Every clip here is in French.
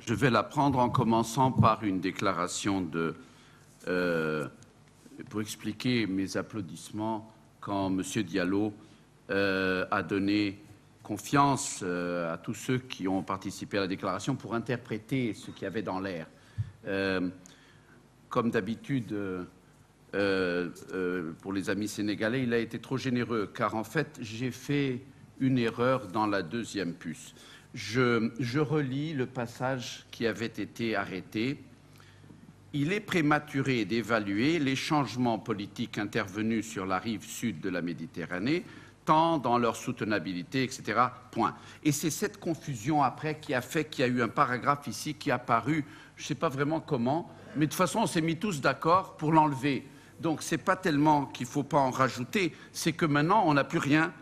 Je vais la prendre en commençant par une déclaration pour expliquer mes applaudissements quand M. Diallo a donné confiance à tous ceux qui ont participé à la déclaration pour interpréter ce qu'il y avait dans l'air. Comme d'habitude, pour les amis sénégalais, il a été trop généreux, car en fait, j'ai fait une erreur dans la deuxième puce. Je relis le passage qui avait été arrêté. Il est prématuré d'évaluer les changements politiques intervenus sur la rive sud de la Méditerranée, tant dans leur soutenabilité, etc. Point. Et c'est cette confusion après qui a fait qu'il y a eu un paragraphe ici qui est apparu, je ne sais pas vraiment comment, mais de toute façon, on s'est mis tous d'accord pour l'enlever. Donc, ce n'est pas tellement qu'il ne faut pas en rajouter, c'est que maintenant, on n'a plus rien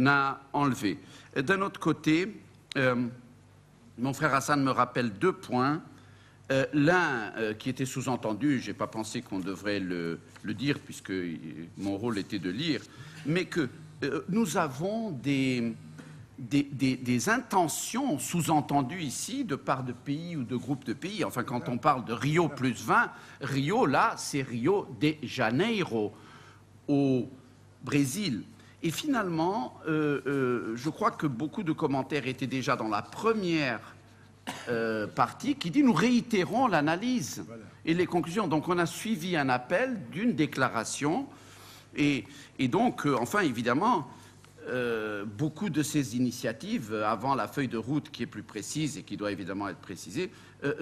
à enlever. D'un autre côté, mon frère Hassan me rappelle deux points. L'un qui était sous-entendu, je n'ai pas pensé qu'on devrait le dire, puisque mon rôle était de lire, mais que nous avons des intentions sous-entendues ici de part de pays ou de groupes de pays. Enfin, quand on parle de Rio plus 20, Rio, là, c'est Rio de Janeiro, au Brésil. Et finalement, je crois que beaucoup de commentaires étaient déjà dans la première partie qui dit « Nous réitérons l'analyse et les conclusions ». Donc, on a suivi un appel d'une déclaration et donc, enfin, évidemment, beaucoup de ces initiatives, avant la feuille de route qui est plus précise et qui doit évidemment être précisée,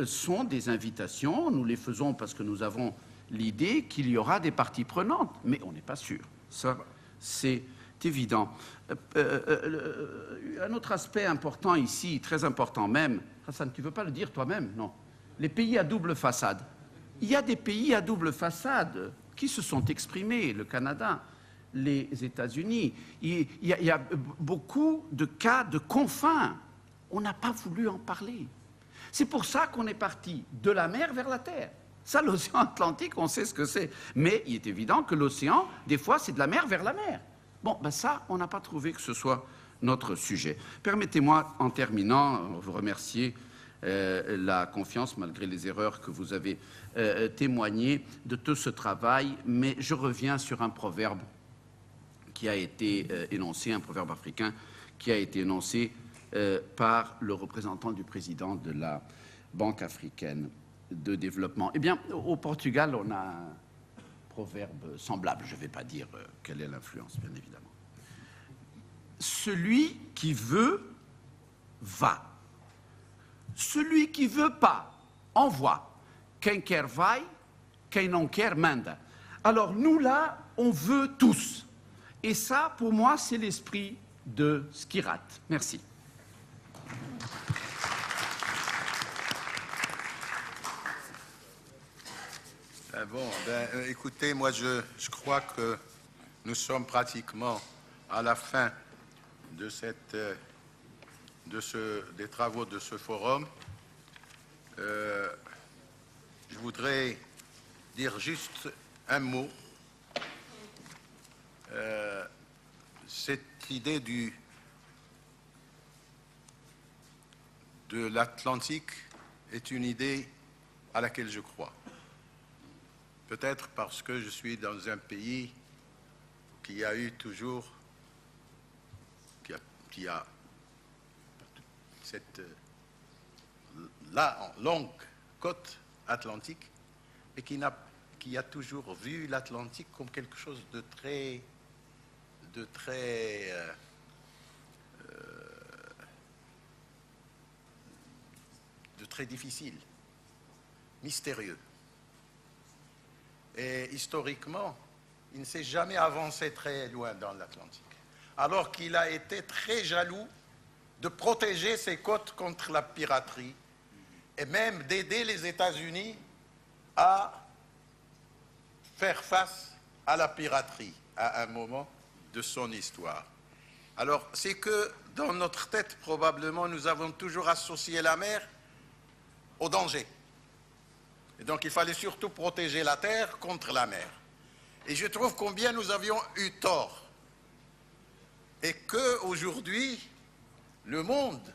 sont des invitations. Nous les faisons parce que nous avons l'idée qu'il y aura des parties prenantes, mais on n'est pas sûr. Ça, c'est évident. Un autre aspect important ici, très important même, Hassan, tu ne veux pas le dire toi-même? Non. Les pays à double façade. Il y a des pays à double façade qui se sont exprimés, le Canada, les États-Unis. Il y a beaucoup de cas de confins. On n'a pas voulu en parler. C'est pour ça qu'on est parti de la mer vers la terre. Ça, l'océan Atlantique, on sait ce que c'est. Mais il est évident que l'océan, des fois, c'est de la mer vers la mer. Bon, ben ça, on n'a pas trouvé que ce soit notre sujet. Permettez-moi, en terminant, vous remercier la confiance, malgré les erreurs que vous avez témoignées de tout ce travail, mais je reviens sur un proverbe qui a été énoncé, un proverbe africain qui a été énoncé par le représentant du président de la Banque africaine de développement. Eh bien, au Portugal, on a un proverbe semblable. Je ne vais pas dire quelle est l'influence, bien évidemment. Celui qui veut, va. Celui qui ne veut pas, envoie. Quem quer vai, quem não quer manda. Alors nous, là, on veut tous. Et ça, pour moi, c'est l'esprit de Skirat. Merci. Bon, écoutez, moi, je crois que nous sommes pratiquement à la fin de des travaux de ce forum. Je voudrais dire juste un mot. Cette idée de l'Atlantique est une idée à laquelle je crois. Peut-être parce que je suis dans un pays qui a eu toujours, qui a cette longue côte atlantique et qui a toujours vu l'Atlantique comme quelque chose de très difficile, mystérieux. Et historiquement, il ne s'est jamais avancé très loin dans l'Atlantique, alors qu'il a été très jaloux de protéger ses côtes contre la piraterie et même d'aider les États-Unis à faire face à la piraterie à un moment de son histoire. Alors, c'est que dans notre tête, probablement, nous avons toujours associé la mer au danger. Et donc, il fallait surtout protéger la terre contre la mer. Et je trouve combien nous avions eu tort. Et qu'aujourd'hui, le monde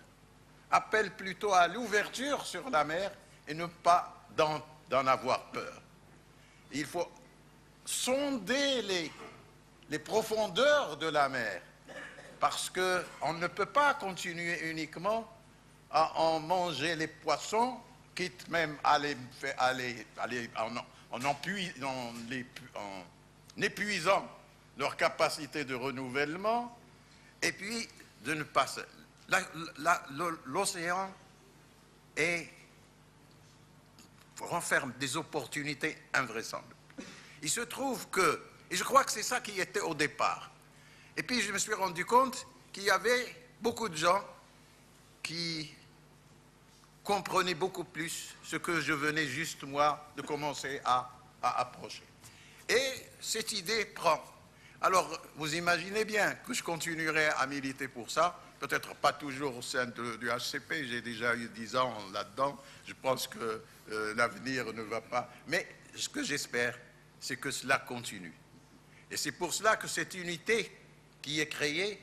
appelle plutôt à l'ouverture sur la mer et ne pas d'en avoir peur. Il faut sonder les profondeurs de la mer, parce qu'on ne peut pas continuer uniquement à en manger les poissons, quitte même à en épuisant leur capacité de renouvellement, et puis de ne pas... L'océan renferme des opportunités invraisemblables. Il se trouve que, et je crois que c'est ça qui était au départ, et puis je me suis rendu compte qu'il y avait beaucoup de gens qui comprenaient beaucoup plus ce que je venais juste, moi, de commencer à approcher. Et cette idée prend. Alors, vous imaginez bien que je continuerai à militer pour ça, peut-être pas toujours au sein du HCP, j'ai déjà eu 10 ans là-dedans, je pense que l'avenir ne va pas, mais ce que j'espère, c'est que cela continue. Et c'est pour cela que cette unité qui est créée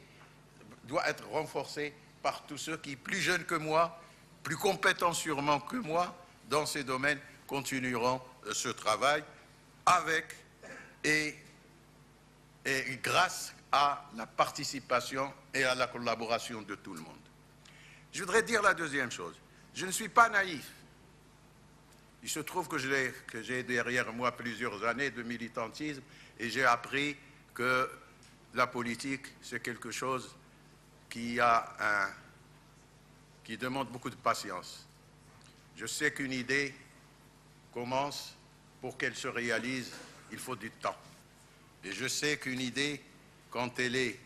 doit être renforcée par tous ceux qui, plus jeunes que moi, plus compétents sûrement que moi, dans ces domaines, continueront ce travail avec et grâce à la participation et à la collaboration de tout le monde. Je voudrais dire la deuxième chose. Je ne suis pas naïf. Il se trouve que j'ai derrière moi plusieurs années de militantisme et j'ai appris que la politique, c'est quelque chose qui demande beaucoup de patience. Je sais qu'une idée commence, pour qu'elle se réalise, il faut du temps. Et je sais qu'une idée, quand elle est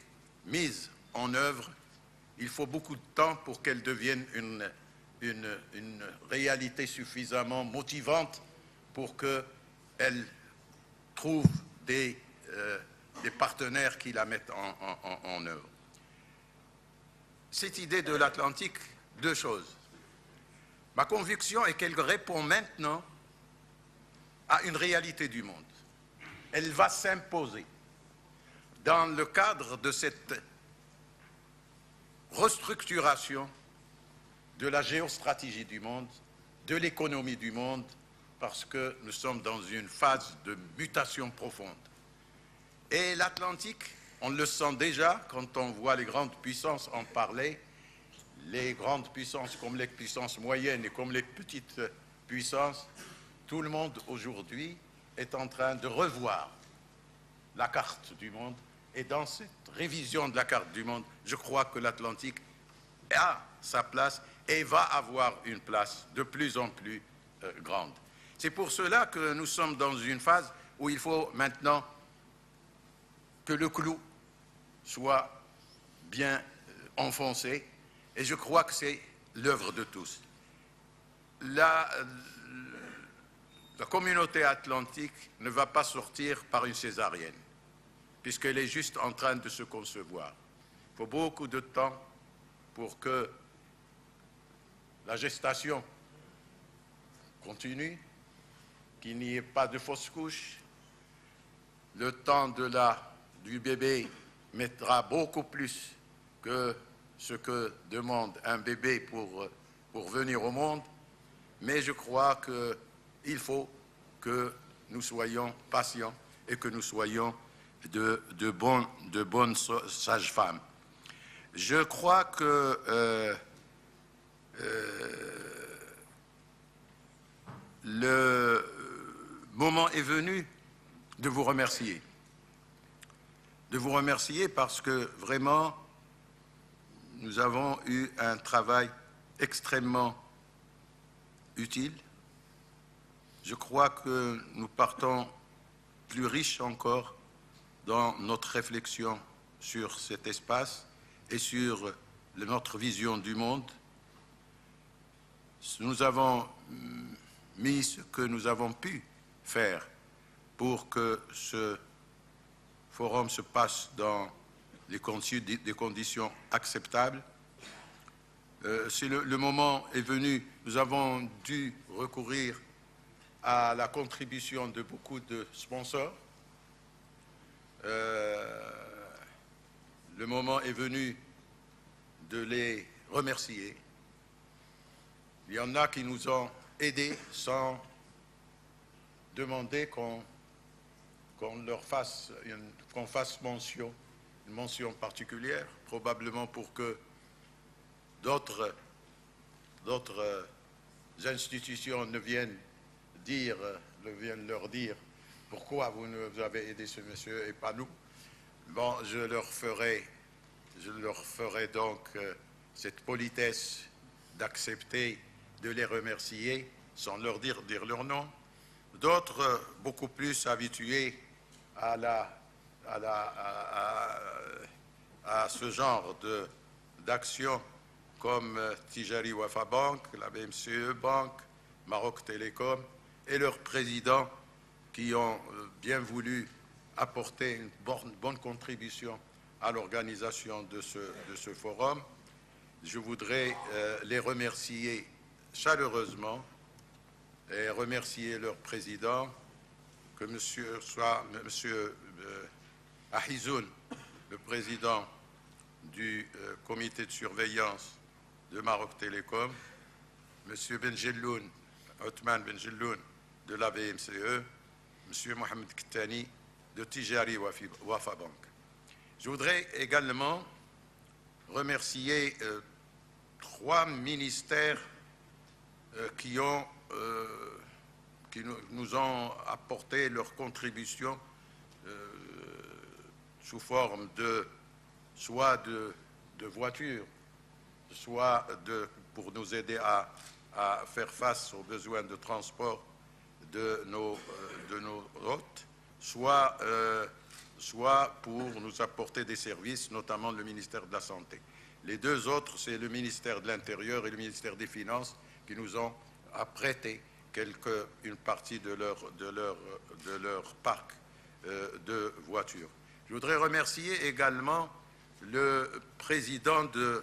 mise en œuvre, il faut beaucoup de temps pour qu'elle devienne une réalité suffisamment motivante pour qu'elle trouve des partenaires qui la mettent en œuvre. Cette idée de l'Atlantique, deux choses. Ma conviction est qu'elle répond maintenant à une réalité du monde. Elle va s'imposer dans le cadre de cette restructuration de la géostratégie du monde, de l'économie du monde, parce que nous sommes dans une phase de mutation profonde. Et l'Atlantique, on le sent déjà quand on voit les grandes puissances en parler, les grandes puissances comme les puissances moyennes et comme les petites puissances, tout le monde aujourd'hui est en train de revoir la carte du monde. Et dans cette révision de la carte du monde, je crois que l'Atlantique a sa place et va avoir une place de plus en plus grande. C'est pour cela que nous sommes dans une phase où il faut maintenant que le clou soit bien enfoncé, et je crois que c'est l'œuvre de tous. La communauté atlantique ne va pas sortir par une césarienne, puisqu'elle est juste en train de se concevoir. Il faut beaucoup de temps pour que la gestation continue, qu'il n'y ait pas de fausse couche. Le temps du bébé mettra beaucoup plus que ce que demande un bébé pour venir au monde, mais je crois qu'il faut que nous soyons patients et que nous soyons de bonnes sages-femmes. Je crois que le moment est venu de vous remercier. De vous remercier parce que vraiment, nous avons eu un travail extrêmement utile. Je crois que nous partons plus riches encore dans notre réflexion sur cet espace et sur notre vision du monde. Nous avons mis ce que nous avons pu faire pour que ce forum se passe dans des conditions acceptables. Le moment est venu, nous avons dû recourir à la contribution de beaucoup de sponsors. Le moment est venu de les remercier Il y en a qui nous ont aidés sans demander qu'on fasse mention, une mention particulière, probablement pour que d'autres institutions ne viennent leur dire pourquoi vous avez aidé ce monsieur et pas nous. Bon, je leur ferai donc cette politesse d'accepter de les remercier sans leur dire leur nom. D'autres, beaucoup plus habitués à ce genre d'action, comme Tijari Wafa Bank, la BMCE Bank, Maroc Télécom et leurs présidents qui ont bien voulu apporter une bonne contribution à l'organisation de ce forum. Je voudrais les remercier chaleureusement et remercier leur président, que monsieur Ahizoun, le président du comité de surveillance de Maroc Télécom, monsieur Benjelloun, Othman Benjelloun de la BMCE, monsieur Mohamed Kettani de Tijari Wafa Bank. Je voudrais également remercier 3 ministères qui nous ont apporté leur contribution sous forme soit de voitures, soit pour nous aider à faire face aux besoins de transport de nos hôtes, soit pour nous apporter des services, notamment le ministère de la Santé. Les 2 autres, c'est le ministère de l'Intérieur et le ministère des Finances qui nous ont prêté une partie de leur parc de voitures. Je voudrais remercier également le président de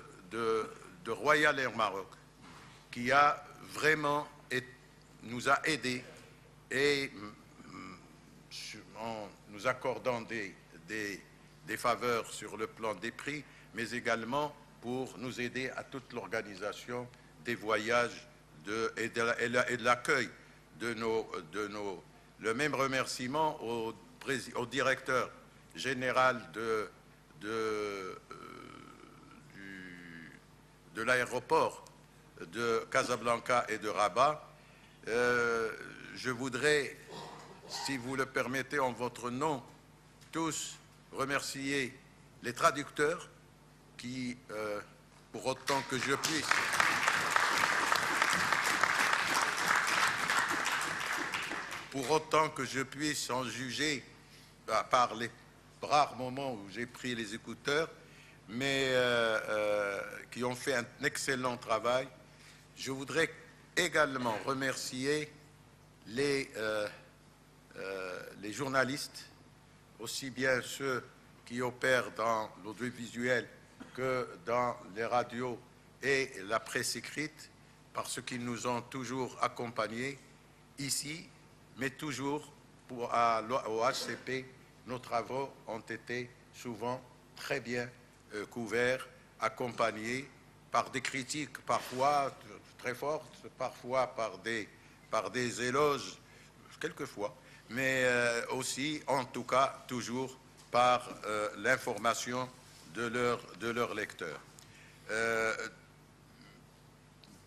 Royal Air Maroc qui a vraiment nous a aidés et en nous accordant des faveurs sur le plan des prix, mais également pour nous aider à toute l'organisation des voyages et de l'accueil de nos. Le même remerciement au directeur général de l'aéroport de Casablanca et de Rabat. Je voudrais, si vous le permettez, en votre nom, tous remercier les traducteurs qui, pour autant que je puisse en juger par les rares moments où j'ai pris les écouteurs, mais qui ont fait un excellent travail. Je voudrais également remercier les journalistes, aussi bien ceux qui opèrent dans l'audiovisuel que dans les radios et la presse écrite, parce qu'ils nous ont toujours accompagnés ici, mais toujours au HCP, nos travaux ont été souvent très bien couverts, accompagnés par des critiques parfois très fortes, parfois par des éloges, quelquefois, mais aussi, en tout cas, toujours par l'information de leurs lecteurs.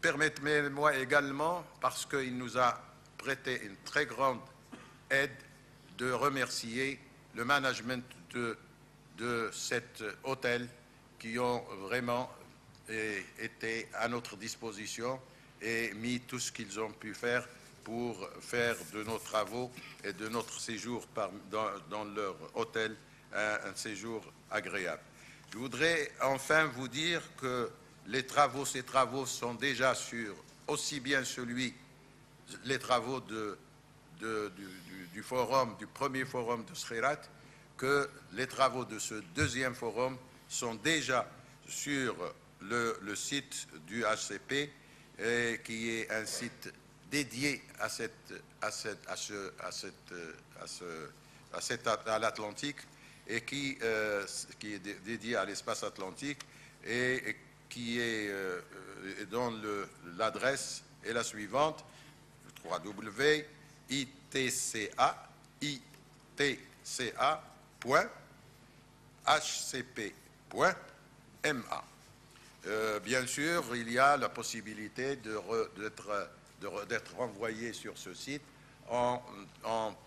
Permettez-moi également, parce qu'il nous a prêté une très grande aide, de remercier le management de cet hôtel qui ont vraiment été à notre disposition et mis tout ce qu'ils ont pu faire pour faire de nos travaux et de notre séjour dans leur hôtel un séjour agréable. Je voudrais enfin vous dire que ces travaux sont déjà sur aussi bien les travaux du forum, du premier forum de Skhirat, que les travaux de ce deuxième forum sont déjà sur le site du HCP, qui est un site dédié à l'Atlantique et qui est dédié à l'espace atlantique et qui est dont l'adresse est la suivante, www.itca.hcp.ma. Bien sûr, il y a la possibilité d'être renvoyé sur ce site en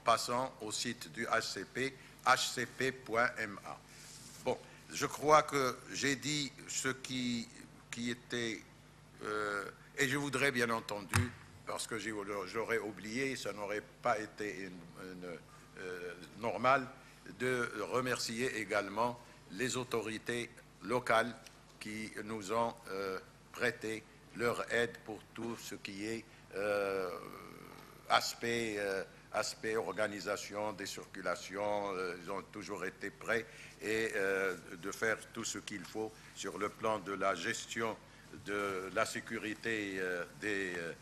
passant au site du HCP, hcp.ma. Bon, je crois que j'ai dit ce qui était... et je voudrais bien entendu, parce que j'aurais oublié, ça n'aurait pas été normal, de remercier également les autorités locales qui nous ont prêté leur aide pour tout ce qui est aspect organisation des circulations. Ils ont toujours été prêts et de faire tout ce qu'il faut sur le plan de la gestion de la sécurité de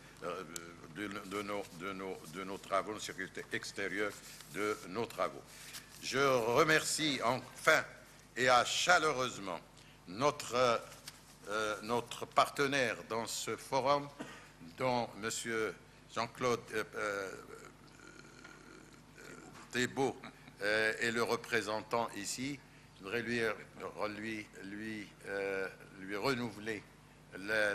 nos travaux, de sécurité extérieure de nos travaux. Je remercie enfin et chaleureusement notre partenaire dans ce forum, dont M. Jean-Claude Thébault est le représentant ici. Je voudrais lui renouveler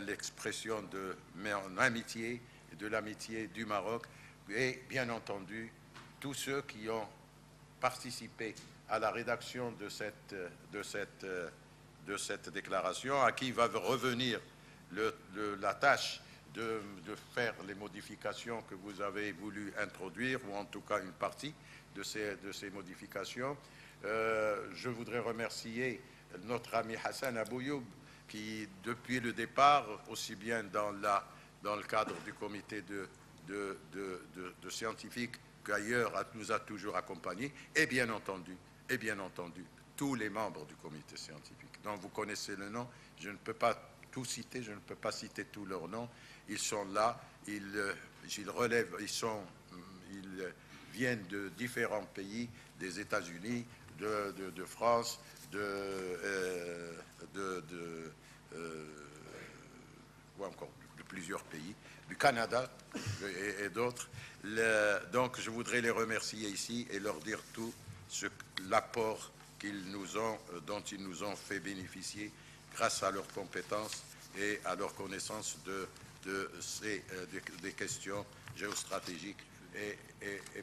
l'expression de mon amitié et de l'amitié du Maroc, et bien entendu tous ceux qui ont participé à la rédaction de cette déclaration, à qui va revenir la tâche de faire les modifications que vous avez voulu introduire, ou en tout cas une partie de ces modifications. Je voudrais remercier notre ami Hassan Abouyoub, qui, depuis le départ, aussi bien dans le cadre du comité de scientifiques qu'ailleurs, nous a toujours accompagnés, et bien entendu, tous les membres du comité scientifique, dont vous connaissez le nom. Je ne peux pas tout citer, je ne peux pas citer tous leurs noms. Ils sont là, ils viennent de différents pays, des États-Unis, de France, ou encore de plusieurs pays, du Canada et d'autres. Donc je voudrais les remercier ici et leur dire tout l'apport dont ils nous ont fait bénéficier grâce à leurs compétences et à leur connaissance des questions géostratégiques et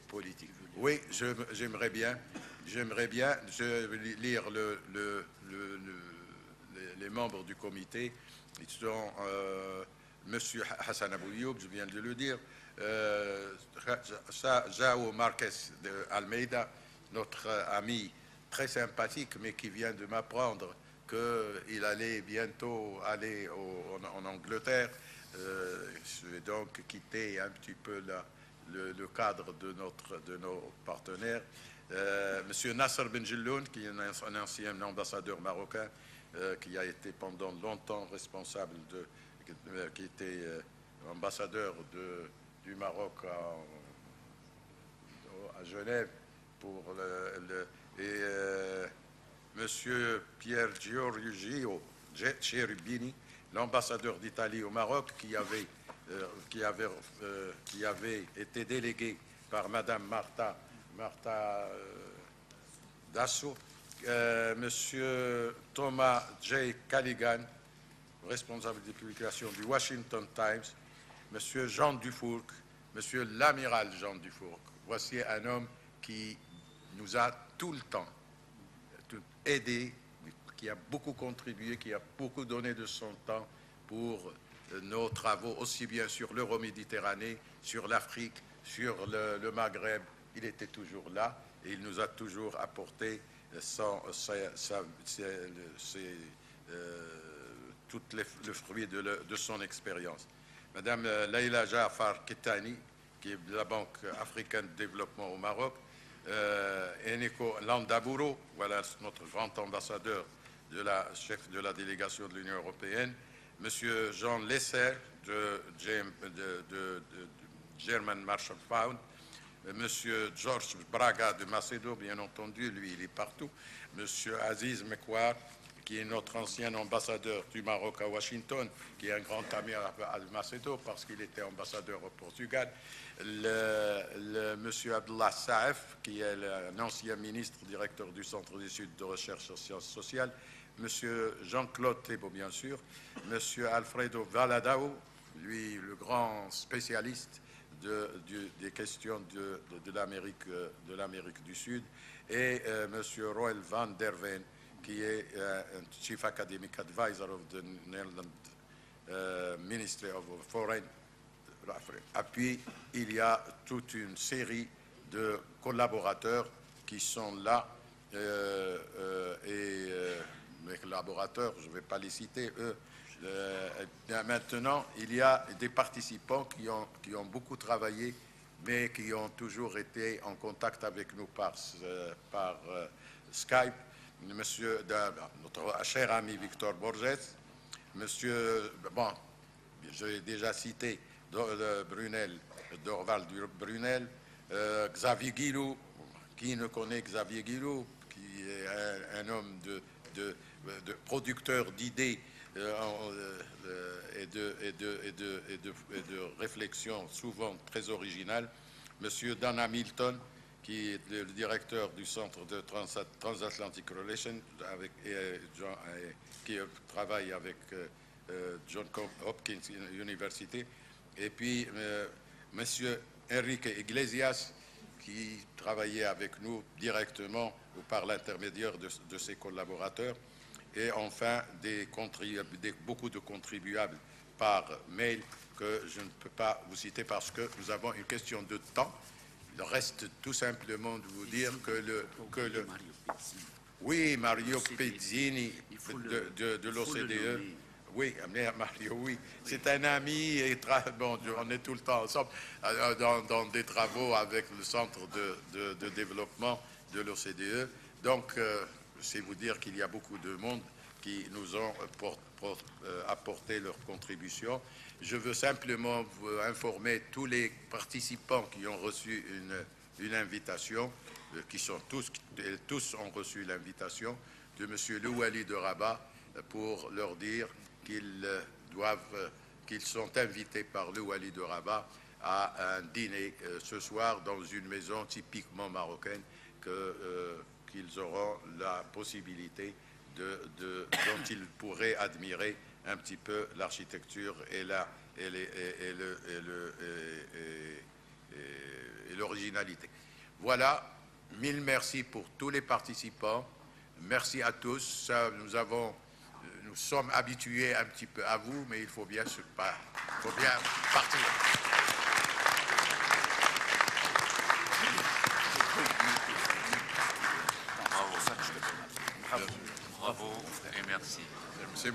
politiques. Oui, j'aimerais bien lire les membres du comité. Ils sont Monsieur Hassan Abouyoub, je viens de le dire, Jao Marquez de Almeida, notre ami très sympathique, mais qui vient de m'apprendre qu'il allait bientôt aller en Angleterre. Je vais donc quitter un petit peu le cadre de nos partenaires. Monsieur Nasser Benjelloun, qui est un ancien ambassadeur marocain, qui a été pendant longtemps responsable qui était ambassadeur du Maroc à Genève Monsieur Pier Giorgio Cherubini, l'ambassadeur d'Italie au Maroc, qui avait été délégué par Madame Marta Dasso, Monsieur Thomas J. Callaghan, responsable des publications du Washington Times, Monsieur Jean Dufourc, Monsieur l'amiral Jean Dufourc. Voici un homme qui nous a tout le temps aidé, qui a beaucoup contribué, qui a beaucoup donné de son temps pour nos travaux, aussi bien sur l'Euro-Méditerranée, sur l'Afrique, sur le Maghreb. Il était toujours là et il nous a toujours apporté tout le fruit de son expérience. Madame Leïla Jaafar Kettani, qui est de la Banque africaine de développement au Maroc, Eneko Landaburo, voilà notre grand ambassadeur, chef de la délégation de l'Union européenne, Monsieur Jean Lesser de German Marshall Fund, Monsieur George Braga de Macedo, bien entendu, lui il est partout, Monsieur Aziz Mekwar, qui est notre ancien ambassadeur du Maroc à Washington, qui est un grand ami à Macedo parce qu'il était ambassadeur au Portugal, monsieur Abdullah Saef, qui est un ancien ministre, directeur du Centre d'études de recherche en sciences sociales, monsieur Jean-Claude Thébault, bien sûr, monsieur Alfredo Valadao, lui, le grand spécialiste des questions de l'Amérique du Sud, et monsieur Roel van der Ven, qui est Chief Academic Advisor of the Netherlands Ministry of Foreign Affairs. Puis, il y a toute une série de collaborateurs qui sont là, mes collaborateurs, je ne vais pas les citer, eux. Maintenant, il y a des participants qui ont beaucoup travaillé, mais qui ont toujours été en contact avec nous par Skype. Notre cher ami Victor Borges, monsieur, bon, j'ai déjà cité Brunel, Dorval Brunel, Xavier Guilou, qui ne connaît Xavier Guilou, qui est un homme de producteur d'idées et de réflexions souvent très originales. Monsieur Dan Hamilton, qui est le directeur du Centre de Transatlantic Relations, qui travaille avec Johns Hopkins University. Et puis, monsieur Enrique Iglesias, qui travaillait avec nous directement ou par l'intermédiaire de ses collaborateurs. Et enfin, beaucoup de contribuables par mail que je ne peux pas vous citer parce que nous avons une question de temps. Il reste tout simplement de vous dire oui, Mario Pezzini de l'OCDE. Oui, Mario, oui. C'est un ami et bon, on est tout le temps ensemble dans des travaux avec le centre de développement de l'OCDE. Donc, c'est vous dire qu'il y a beaucoup de monde qui nous ont apporté leur contribution. Je veux simplement vous informer tous les participants qui ont reçu une invitation, qui sont tous ont reçu l'invitation de M. Louali de Rabat pour leur dire qu'ils sont invités par Louali de Rabat à un dîner ce soir dans une maison typiquement marocaine qu'ils auront la possibilité dont ils pourraient admirer un petit peu l'architecture et l'originalité. Voilà, mille merci pour tous les participants. Merci à tous. Nous sommes habitués un petit peu à vous, mais il faut bien partir. Bravo et merci. C'est